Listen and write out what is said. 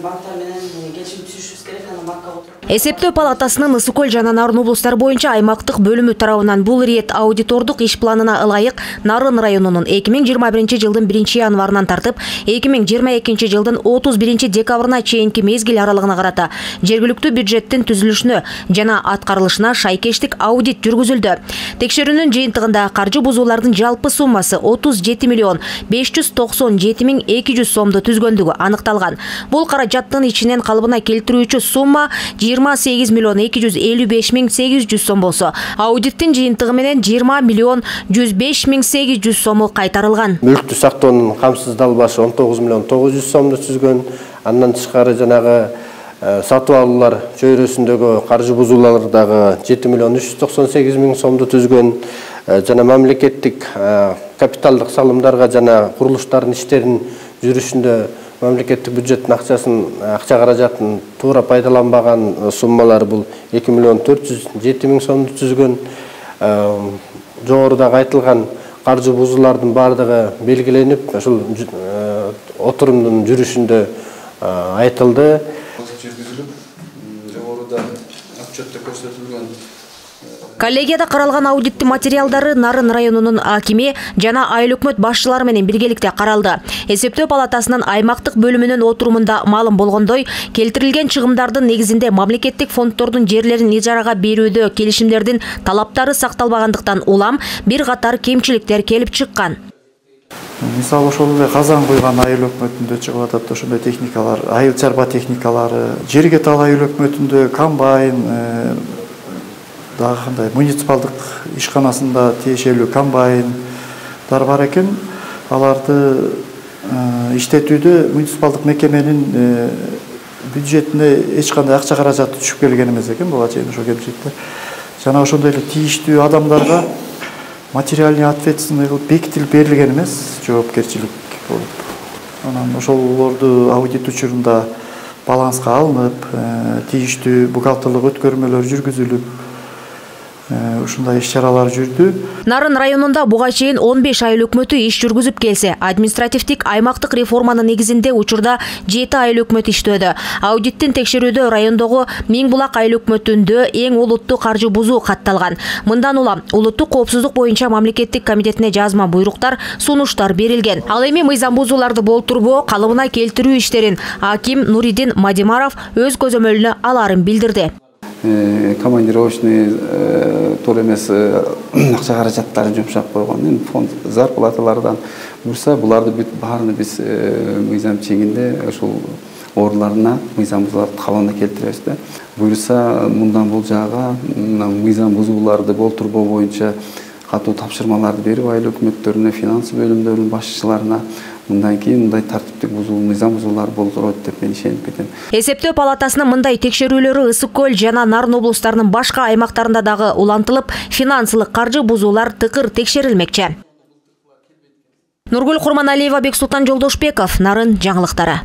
банктар менен келишим түзүшүбүз керек, анан банкка отуруп. Эсептөө палатасынын Ысык Көл жана Нарын облустары боюнча аймактык бөлүмү тарабынан бул рет аудитордук иш планына ылайык Нарын районунун 2021 жылдын 1 январынан тартып 2022 жылдын 31 декабрына чейинки мезгил аралыгына карата жергиликтүү бюджеттин түзүлүшүнө жана аткарылышына шайкештик аудит жүргүзүлдү. Текшерүүнүн жыйынтыгында каржы бузуулардын жалпы суммасы 37 миллион 597 миң 200 сомду түзгөндүгү аныкталган. Бул каражаттын ичинен калыбына келтирүүчү сумма 28 миллион 255 миң 800 сом болсо, аудиттин жыйынтыгы менен 20 миллион 105 миң 800 сому кайтарылган. Мүлктү сактоонун камсыздалбашы 19 миллион 900 сомду түзгөн. Андан тышкары жанагы сатып алуулар чөйрөсүндөгү каржы бузуулардагы 7 миллион 398 миң сомду түзгөн. Жана мамлекеттик капиталдык салымдарга жана курулуштардын иштерин жүрүшүндө мамлекеттик бюджеттин акча каражатын туура пайдаланбаган суммалар бул 2 миллион 407 миң сомду түзгөн. Жогоруда айтылган каржы бузуулардын бардыгы белгиленип, ушул отурумдун жүрүшүндө айтылды. Жогоруда отчетто көрсөтүлгөн коллегияда каралган аудиттин материалдары Нарын районунун акими жана айыл өкмөт башчылары менен биргеликте каралды. Эсептөө палатасынын аймактык бөлүмүнүн отурумунда маалым болгондой, келтирилген чыгымдардын негизинде мамлекеттик фонддордун жерлерин ижарага берүүдө келишимдердин талаптары сакталбагандыктан улам бир катар кемчиликтер келип чыккан. Мисалы ошол эле казан куйган айыл өкмөтүндө чыгып атат ошондой техникалар, айыл чарба техникалары, жерге тал айыл өкмөтүндө комбайн, дагы кандай муниципалдык ишканасында тиешелүү комбайндар бар экен. Аларды иштетүүдө муниципалдык мекеменин бюджетине эч кандай акча каражаты түшүп келген эмес экен буга чейин ошо кемчиликтер. Жана ошондой эле тийиштүү адамдарга материальный ответственность кылып бекитилип берилген эмес, жоопкерчилик болуп. Анан ошолорду аудит учурунда баланска алынып, тийиштүү бухгалтерлык өткөрмөлөр жүргүзүлүп, ушундай иш-чаралар жүрдү. Нарын районунда буга чейин 15 айыл өкмөтү иш жүргүзүп келсе, административдик аймактык реформанын негизинде учурда 7 айыл өкмөт иштөөдө. Аудиттин текшерүүдө райондогу Миңбулак айыл өкмөтүндө эң олуттуу каржы бузуу катталган. Мындан улам улуттук коопсуздук боюнча мамлекеттик комитетине жазма буйруктар, сунуштар берилген. Ал эми мыйзам бузууларды болтурбоо, калыбына келтирүү иштерин аким Нуридин Мадимаров өз көзөмөлүнө аларын билдирди. Командировочный тур эмес акча каражаттарын жумшап койгон. Фонд зарплаталардан бурса, буларды бүт баарын биз мыйзам чегинде ошол орларына мыйзам бузууларды калыбына келтиребиз да. Буюрса, мындан бул жага мыйзам бузууларды болтурбоо боюнча катуу тапшырмаларды берип, айыл өкмөттөрүнө, финанс бөлүмдөрүнүн башчыларына мындан кийин мындай тартиптик мыйзам бузуулар болтурот деп мен ишенип кетем. Эсептөө палатасынын мындай текшерүүлөрү Ысык Көл жана Нарын облустарынын башка аймактарында дагы улантылып, финансылык каржы бузуулар тыкыр текшерилмекчи. Нургүл Курманалиева, Бексултан Жолдошбеков, Нарын жаңылыктары.